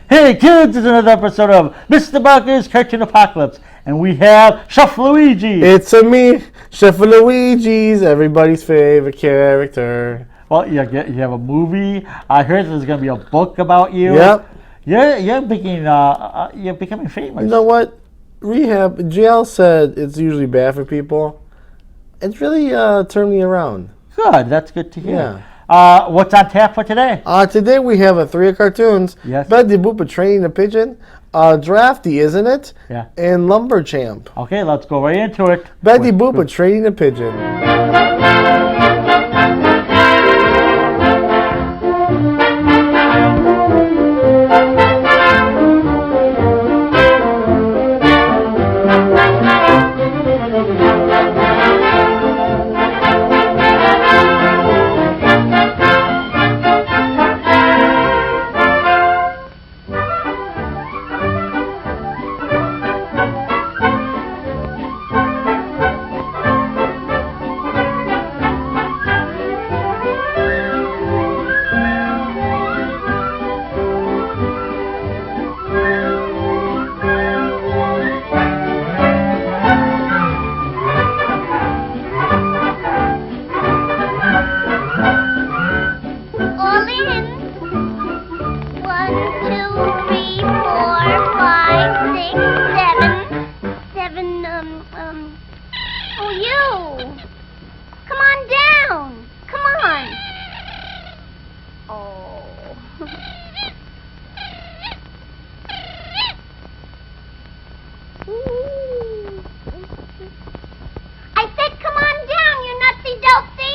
Hey kids, it's another episode of Mr. Barker's Cartoonapocalypse, and we have Chef Luigi. It's me, Chef Luigi's everybody's favorite character. Well, you have a movie. I heard there's going to be a book about you. Yep. You're becoming famous. You know what? Rehab, jail said it's usually bad for people. It's really turned me around. Good, that's good to hear. Yeah. What's on tap for today? Today we have a 3 of cartoons. Yes. Pudgy the Pup training the pigeon. Drafty, isn't it? Yeah. And Lumber Champ. Okay, let's go right into it. Pudgy the Pup training the pigeon. Oh, you! Come on down! Come on! Oh. Ooh. I said come on down, you nutsy dopsy!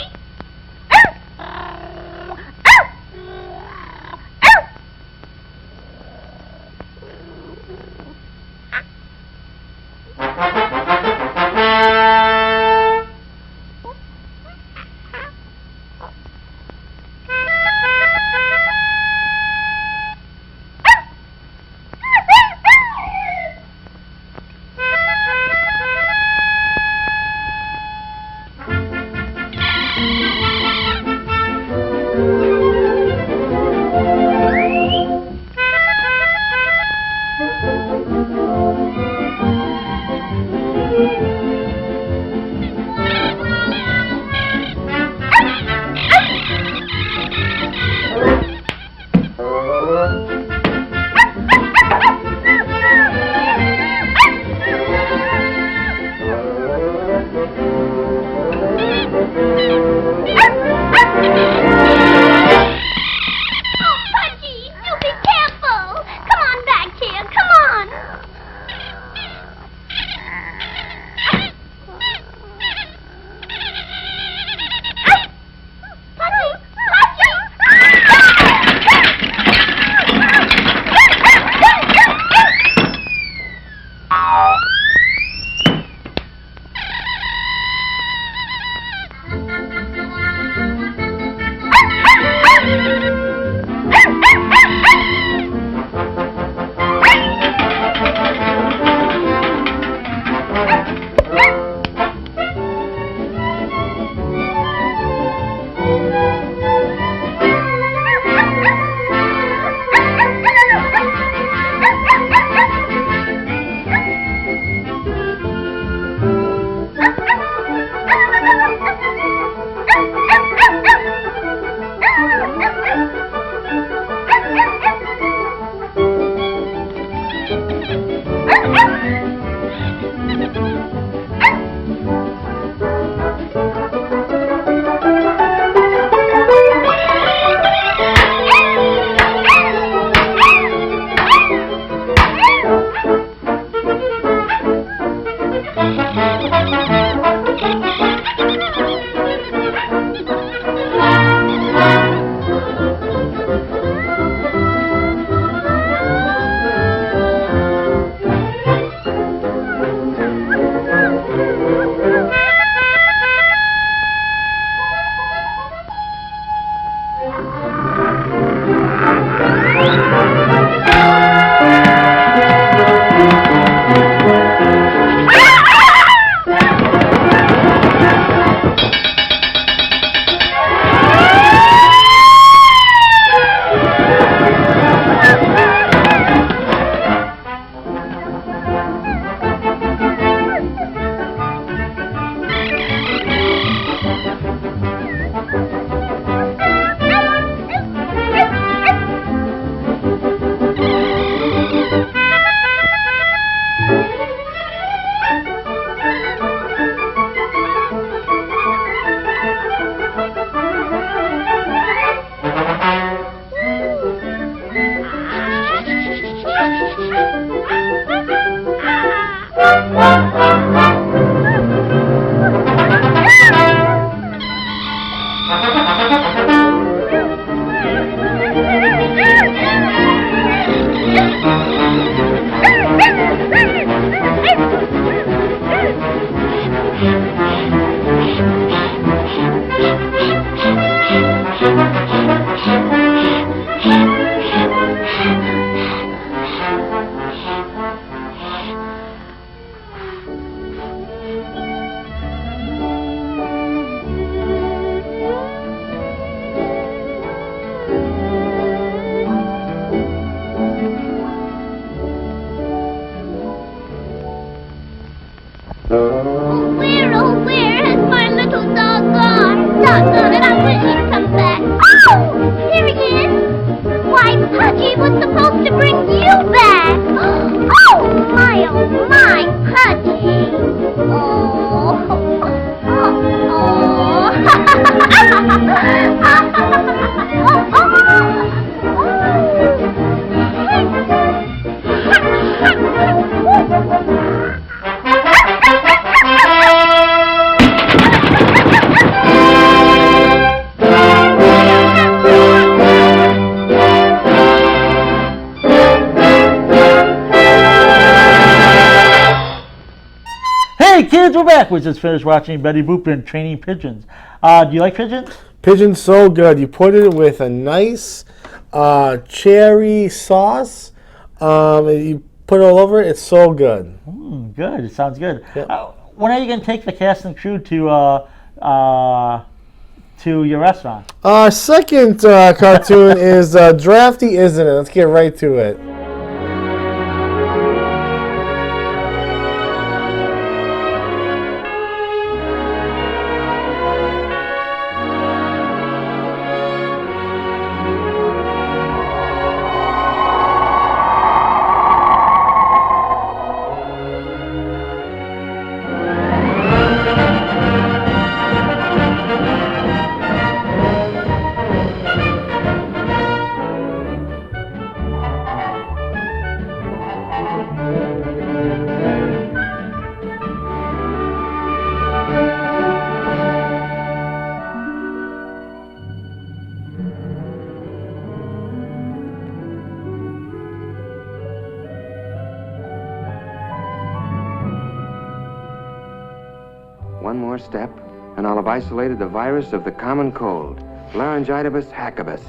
we're back. We just finished watching Betty Boop and Training Pigeons. Do you like pigeons? Pigeon's so good. You put it with a nice cherry sauce. And you put it all over it. It's so good. Good. It sounds good. Yep. When are you going to take the cast and crew to your restaurant? Our second cartoon is Drafty, Isn't It? Let's get right to it. One more step, and I'll have isolated the virus of the common cold, Laryngitis hackabus.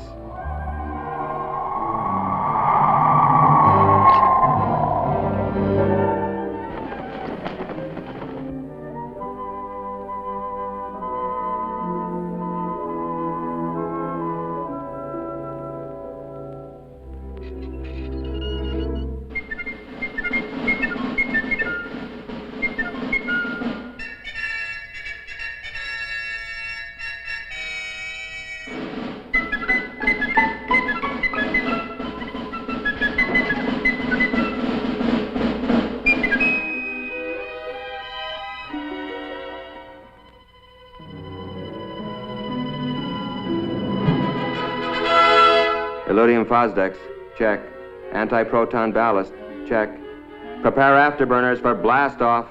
Elodium Fosdex, check. Anti-proton ballast, check. Prepare afterburners for blast off.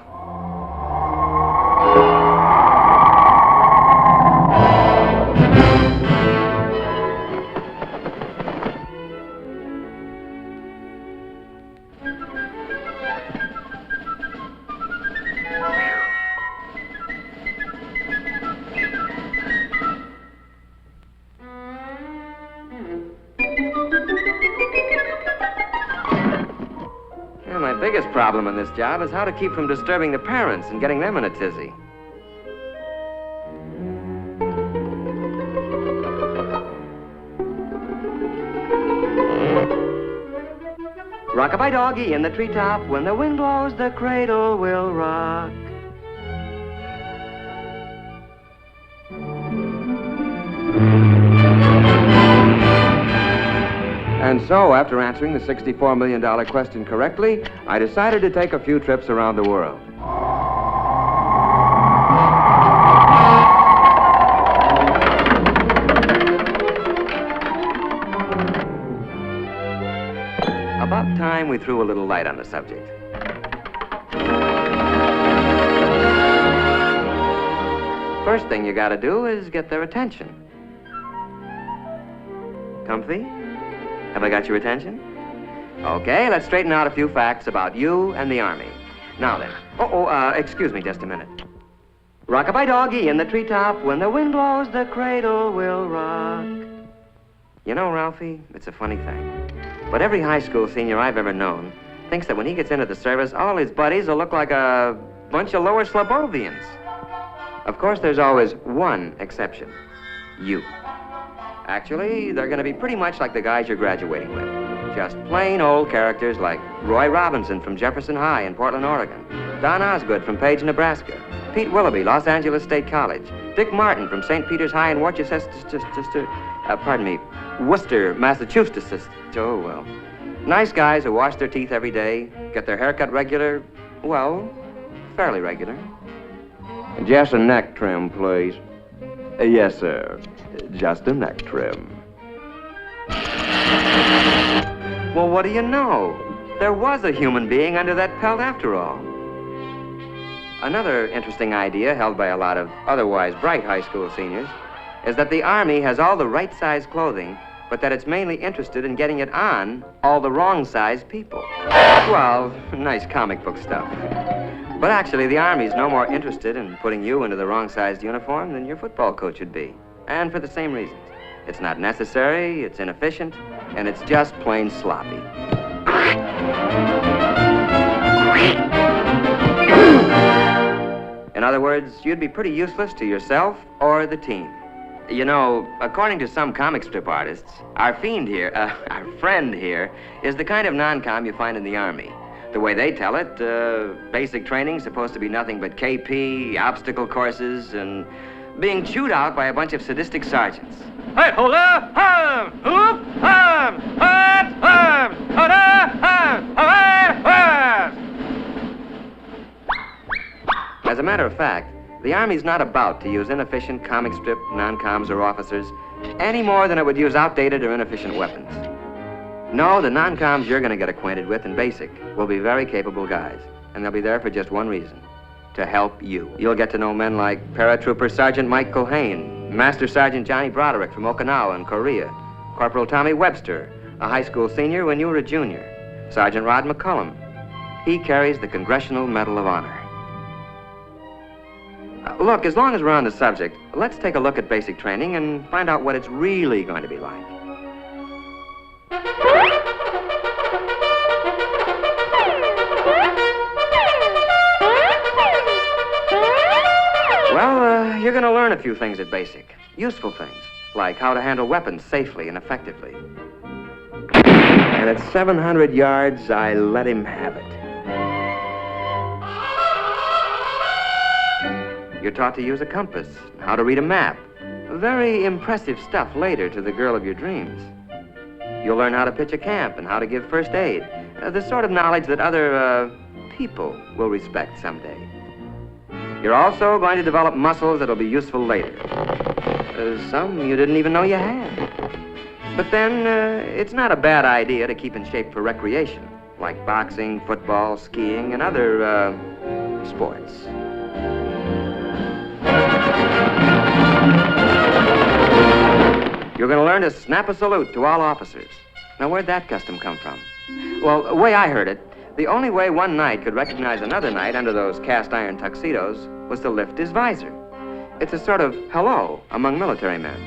My biggest problem in this job is how to keep from disturbing the parents and getting them in a tizzy. Rock-a-bye doggy in the treetop, when the wind blows, the cradle will rock. And so, after answering the $64 million question correctly, I decided to take a few trips around the world. About time we threw a little light on the subject. First thing you gotta do is get their attention. Comfy? Have I got your attention? Okay, let's straighten out a few facts about you and the Army. Now then. Excuse me just a minute. Rock-a-bye doggy in the treetop, when the wind blows, the cradle will rock. You know, Ralphie, it's a funny thing, but every high school senior I've ever known thinks that when he gets into the service, all his buddies will look like a bunch of lower Slobovians. Of course, there's always one exception. You. Actually, they're going to be pretty much like the guys you're graduating with. Just plain old characters like Roy Robinson from Jefferson High in Portland, Oregon, Don Osgood from Page, Nebraska, Pete Willoughby, Los Angeles State College, Dick Martin from St. Peter's High in Worcester, Massachusetts. Oh, well. Nice guys who wash their teeth every day, get their hair cut regular, well, fairly regular. Just a neck trim, please. Yes, sir. Just a neck trim. Well, what do you know? There was a human being under that pelt after all. Another interesting idea held by a lot of otherwise bright high school seniors is that the Army has all the right size clothing, but that it's mainly interested in getting it on all the wrong size people. Well, nice comic book stuff. But actually, the Army's no more interested in putting you into the wrong-sized uniform than your football coach would be. And for the same reasons. It's not necessary, it's inefficient, and it's just plain sloppy. In other words, you'd be pretty useless to yourself or the team. You know, according to some comic strip artists, our friend here, is the kind of non-com you find in the Army. The way they tell it, basic training's supposed to be nothing but KP, obstacle courses, and being chewed out by a bunch of sadistic sergeants. Hey, hold up! Hum! Hoop! Hum! Hum! Hum! As a matter of fact, the Army's not about to use inefficient comic strip non-coms or officers any more than it would use outdated or inefficient weapons. No, the non-coms you're going to get acquainted with in basic will be very capable guys, and they'll be there for just one reason: to help you. You'll get to know men like Paratrooper Sergeant Mike Culhane, Master Sergeant Johnny Broderick from Okinawa in Korea, Corporal Tommy Webster, a high school senior when you were a junior, Sergeant Rod McCullum. He carries the Congressional Medal of Honor. Look, as long as we're on the subject, let's take a look at basic training and find out what it's really going to be like. Well, you're going to learn a few things at basic. Useful things, like how to handle weapons safely and effectively. And at 700 yards, I let him have it. You're taught to use a compass, how to read a map. Very impressive stuff later to the girl of your dreams. You'll learn how to pitch a camp and how to give first aid. The sort of knowledge that other, people will respect someday. You're also going to develop muscles that'll be useful later. Some you didn't even know you had. But then, it's not a bad idea to keep in shape for recreation, like boxing, football, skiing, and other, sports. You're going to learn to snap a salute to all officers. Now, where'd that custom come from? Well, the way I heard it, the only way one knight could recognize another knight under those cast-iron tuxedos was to lift his visor. It's a sort of hello among military men.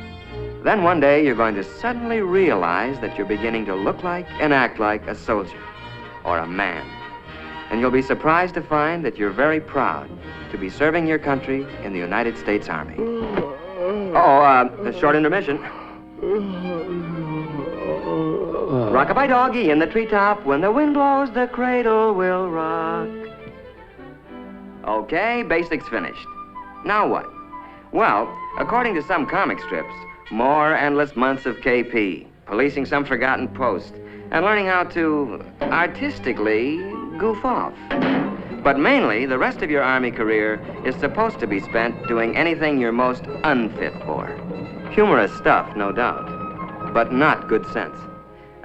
Then one day, you're going to suddenly realize that you're beginning to look like and act like a soldier or a man. And you'll be surprised to find that you're very proud to be serving your country in the United States Army. A short intermission. Rock-a-bye doggy in the treetop. When the wind blows, the cradle will rock. Okay, basics finished. Now what? Well, according to some comic strips, more endless months of KP, policing some forgotten post, and learning how to artistically goof off. But mainly, the rest of your Army career is supposed to be spent doing anything you're most unfit for. Humorous stuff, no doubt, but not good sense.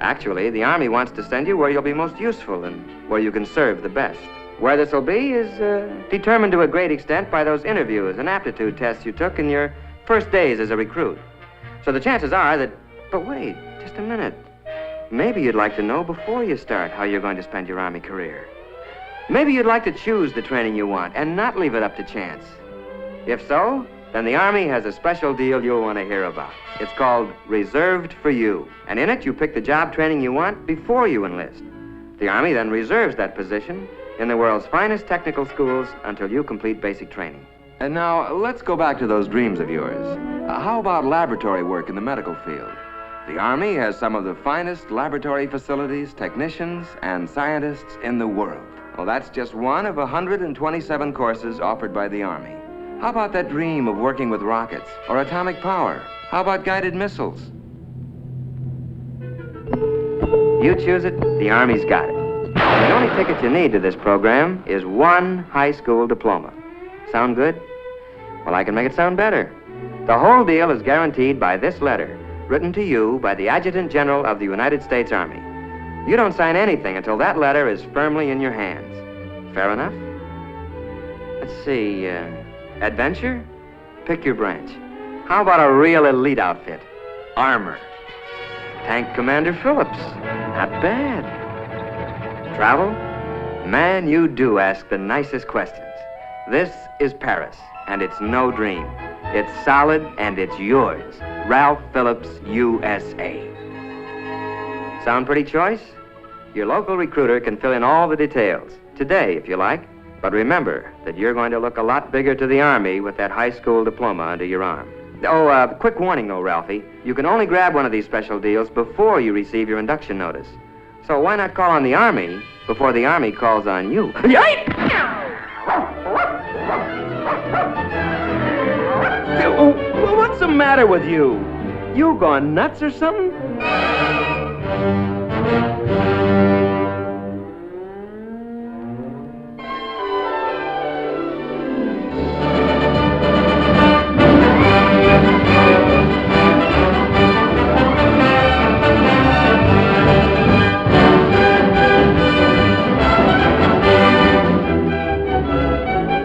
Actually, the Army wants to send you where you'll be most useful and where you can serve the best. Where this will be is determined to a great extent by those interviews and aptitude tests you took in your first days as a recruit. So the chances are that... But wait, just a minute. Maybe you'd like to know before you start how you're going to spend your Army career. Maybe you'd like to choose the training you want and not leave it up to chance. If so, then the Army has a special deal you'll want to hear about. It's called Reserved for You. And in it, you pick the job training you want before you enlist. The Army then reserves that position in the world's finest technical schools until you complete basic training. And now, let's go back to those dreams of yours. How about laboratory work in the medical field? The Army has some of the finest laboratory facilities, technicians, and scientists in the world. Well, that's just one of 127 courses offered by the Army. How about that dream of working with rockets or atomic power? How about guided missiles? You choose it, the Army's got it. The only ticket you need to this program is one high school diploma. Sound good? Well, I can make it sound better. The whole deal is guaranteed by this letter, written to you by the Adjutant General of the United States Army. You don't sign anything until that letter is firmly in your hands. Fair enough? Let's see, adventure? Pick your branch. How about a real elite outfit? Armor. Tank Commander Phillips. Not bad. Travel? Man, you do ask the nicest questions. This is Paris, and it's no dream. It's solid, and it's yours. Ralph Phillips, USA. Sound pretty choice? Your local recruiter can fill in all the details. Today, if you like. But remember that you're going to look a lot bigger to the Army with that high school diploma under your arm. Oh, quick warning, though, Ralphie. You can only grab one of these special deals before you receive your induction notice. So why not call on the Army before the Army calls on you? What's the matter with you? You gone nuts or something?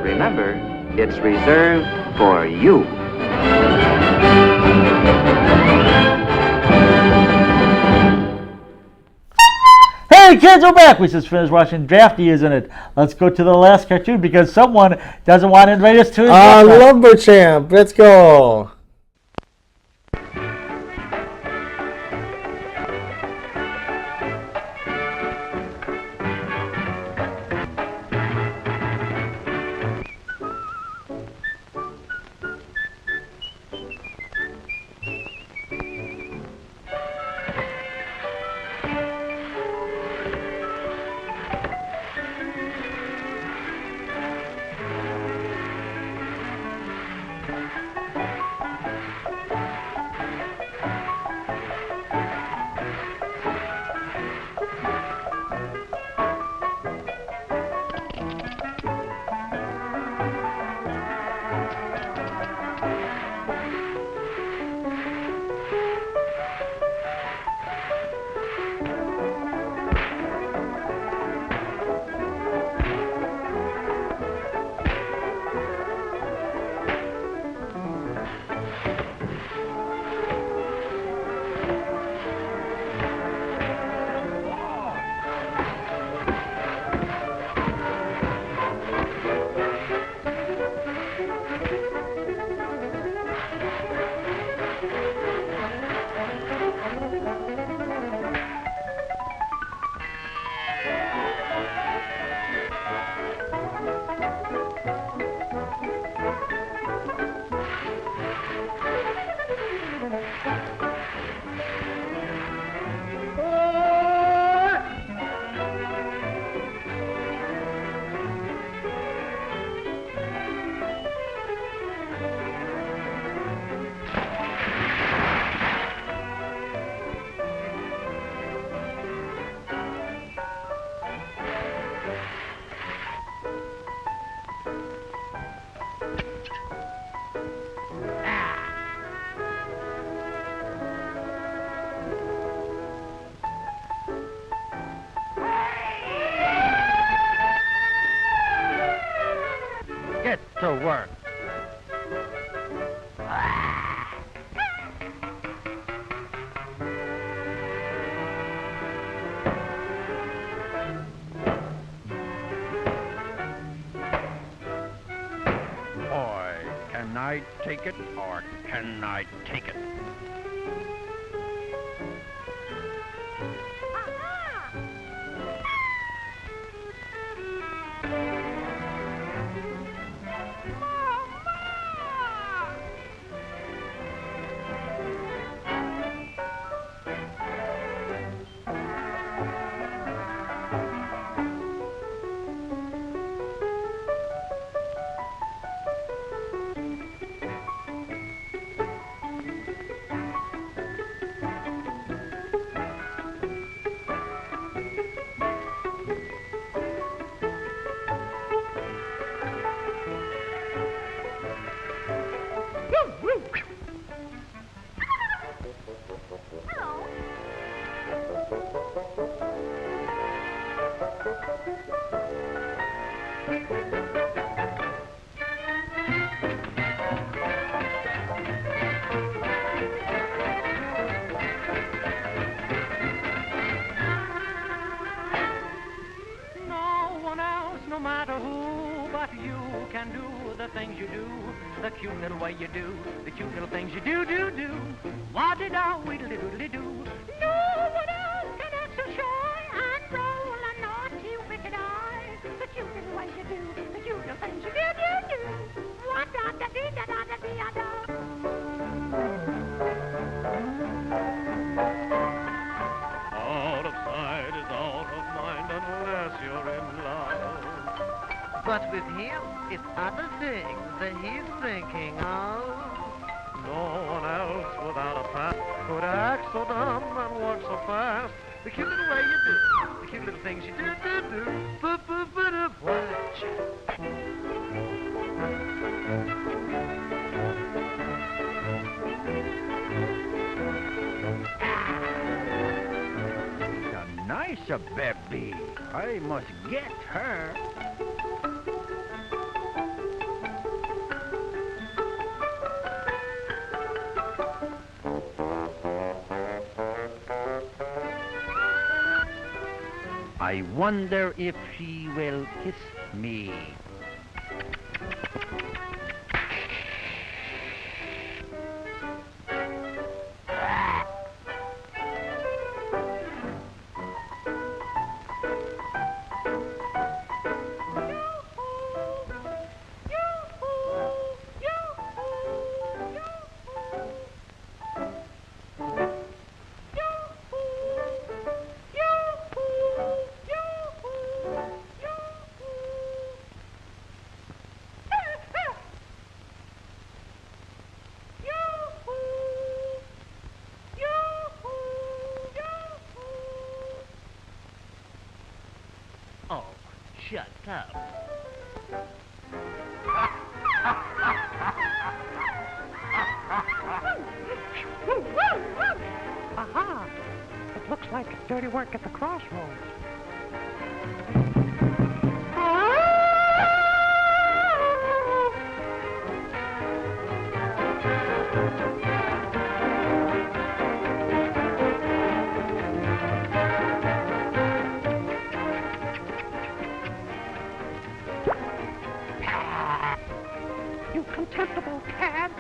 Remember, it's reserved for you. Hey kids, we're back. We just finished watching Drafty, isn't it? Let's go to the last cartoon because someone doesn't want to invite us to his restaurant. Lumber Champ, let's go. Get to work. Boy, can I take it or can I take it? No one else, no matter who, but you can the cute little way you do, the cute little things you do, do, do. Wa-de-da, weedle-doodle-doo. No one else can act so shy and roll a naughty, wicked eye. The cute little way you do, the cute little things you do, do, do. Wa-da-da-dee-da-da-da-dee-da-da. Out of sight is out of mind unless you're in love. But with him, it's other things that he's thinking of. No one else without a past could act so dumb and work so fast. The cute little way you do, the cute little things you do, do, do. Watch. A nice baby. I must get her. I wonder if she will kiss me. Oh, shut up. Aha! It looks like dirty work at the crossroads. You contemptible cad!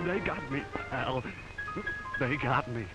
They got me, pal. They got me.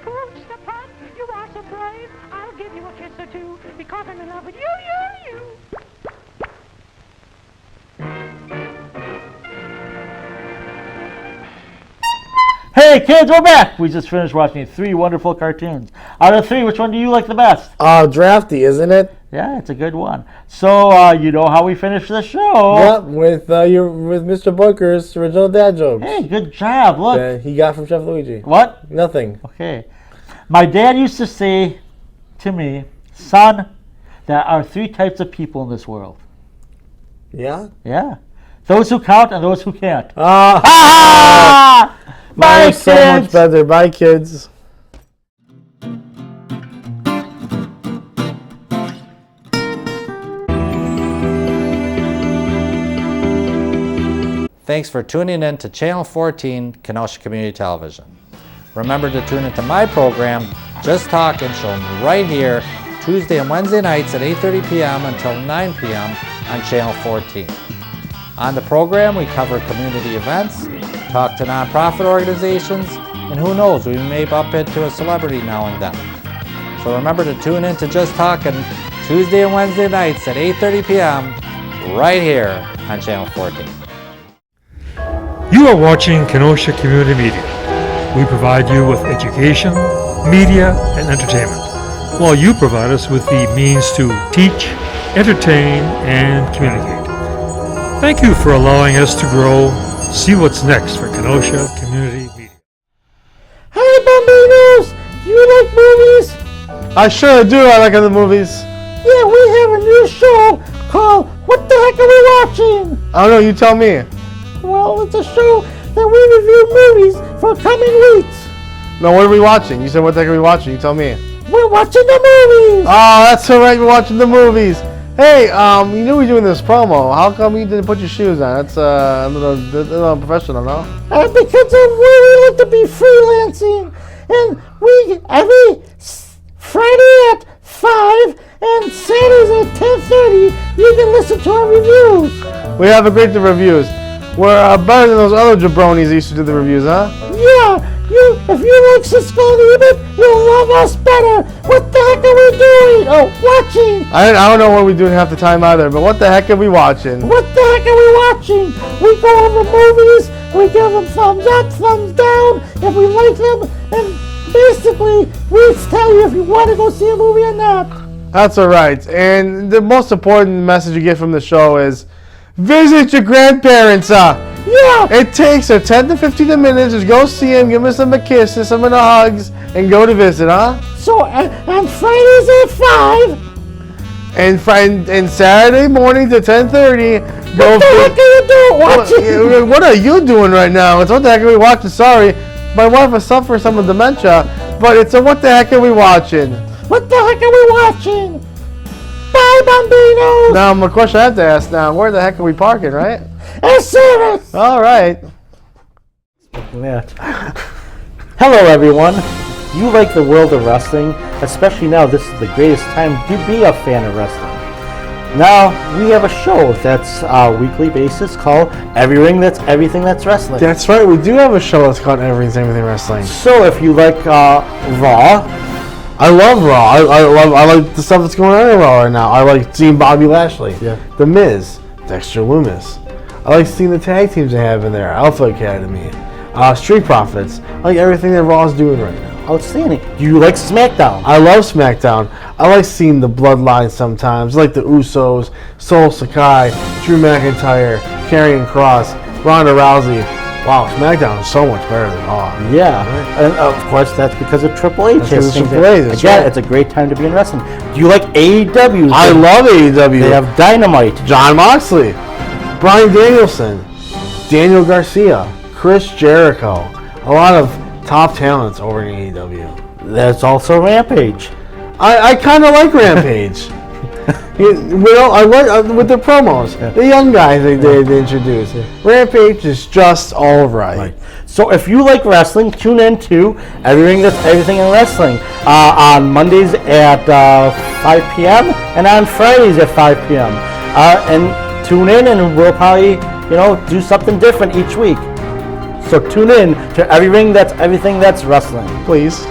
Pooch the Pup, you are so brave. I'll give you a kiss or two because I'm in love with you. Hey kids, we're back! We just finished watching 3 wonderful cartoons. Out of 3, which one do you like the best? Drafty, isn't it? Yeah, it's a good one. So, you know how we finish the show. Yep, with Mr. Boinker's original dad jokes. Hey, good job. Look. He got from Chef Luigi. What? Nothing. Okay. My dad used to say to me, Son, there are 3 types of people in this world. Yeah? Yeah. Those who count and those who can't. Ah! Bye, Mine's so much kids. better. Bye, kids. Thanks for tuning in to Channel 14, Kenosha Community Television. Remember to tune into my program, Just Talkin', shown right here, Tuesday and Wednesday nights at 8:30 p.m. until 9 p.m. on Channel 14. On the program, we cover community events, talk to nonprofit organizations, and who knows, we may bump into a celebrity now and then. So remember to tune in to Just Talkin' Tuesday and Wednesday nights at 8:30 p.m. right here on Channel 14. You are watching Kenosha Community Media. We provide you with education, media, and entertainment, while you provide us with the means to teach, entertain, and communicate. Thank you for allowing us to grow. See what's next for Kenosha Community Media. Hey, Bambinos! Do you like movies? I sure do. I like other movies. Yeah, we have a new show called What the Heck Are We Watching? I don't know. You tell me. Well, it's a show that we review movies for coming weeks. No, what are we watching? You said what the heck are we watching? You tell me. We're watching the movies. Oh, that's so right. We're watching the movies. Hey, you knew we were doing this promo. How come you didn't put your shoes on? That's a little unprofessional, no? Because of where we like to be freelancing. And we, every Friday at 5 and Saturdays at 10:30, you can listen to our reviews. We have a great reviews. We're better than those other jabronis that used to do the reviews, huh? Yeah, if you like Cisco and Ebert, you'll love us better. What the heck are we doing? Oh, watching. I don't know what we're doing half the time either, but what the heck are we watching? What the heck are we watching? We go over movies, we give them thumbs up, thumbs down, if we like them, and basically, we tell you if you want to go see a movie or not. That's alright. And the most important message you get from the show is, visit your grandparents, Yeah. It takes 10 to 15 minutes. Just go see them, give them some kisses, some of the hugs, and go to visit, huh? So, on Fridays at 5. And Saturday morning to 10:30, go. What the heck are you doing? Watching? What are you doing right now? It's what the heck are we watching? Sorry, my wife has suffered some dementia, but it's a what the heck are we watching? What the heck are we watching? Bye, Bambinos. Now, my question I have to ask now, where the heck are we parking, right? At service. All right. Hello, everyone. Do you like the world of wrestling? Especially now, this is the greatest time to be a fan of wrestling. Now, we have a show that's a weekly basis called Everything That's Wrestling. That's right. We do have a show that's called Everything Wrestling. So, if you like Raw, I love Raw. I like the stuff that's going on in Raw right now. I like seeing Bobby Lashley, The Miz, Dexter Lumis. I like seeing the tag teams they have in there, Alpha Academy, Street Profits. I like everything that Raw's doing right now. outstanding. Do you like SmackDown? I love SmackDown. I like seeing the Bloodline sometimes, like the Usos, Sol Sakai, Drew McIntyre, Karrion Kross, Ronda Rousey. Wow, SmackDown is so much better than Raw. Yeah, and of course that's because of Triple H. That's Triple H, that's Again, right. it's a great time to be in wrestling. Do you like AEW? I love AEW. They have Dynamite. Jon Moxley, Bryan Danielson, Daniel Garcia, Chris Jericho. A lot of top talents over in AEW. There's also Rampage. I kind of like Rampage. I like with the promos, the young guys they introduce. Rampage is just all right. So if you like wrestling, tune in to Everything in Wrestling on Mondays at 5 p.m. and on Fridays at 5 p.m. And tune in, and we'll probably do something different each week. So tune in to Everything That's Wrestling. Please.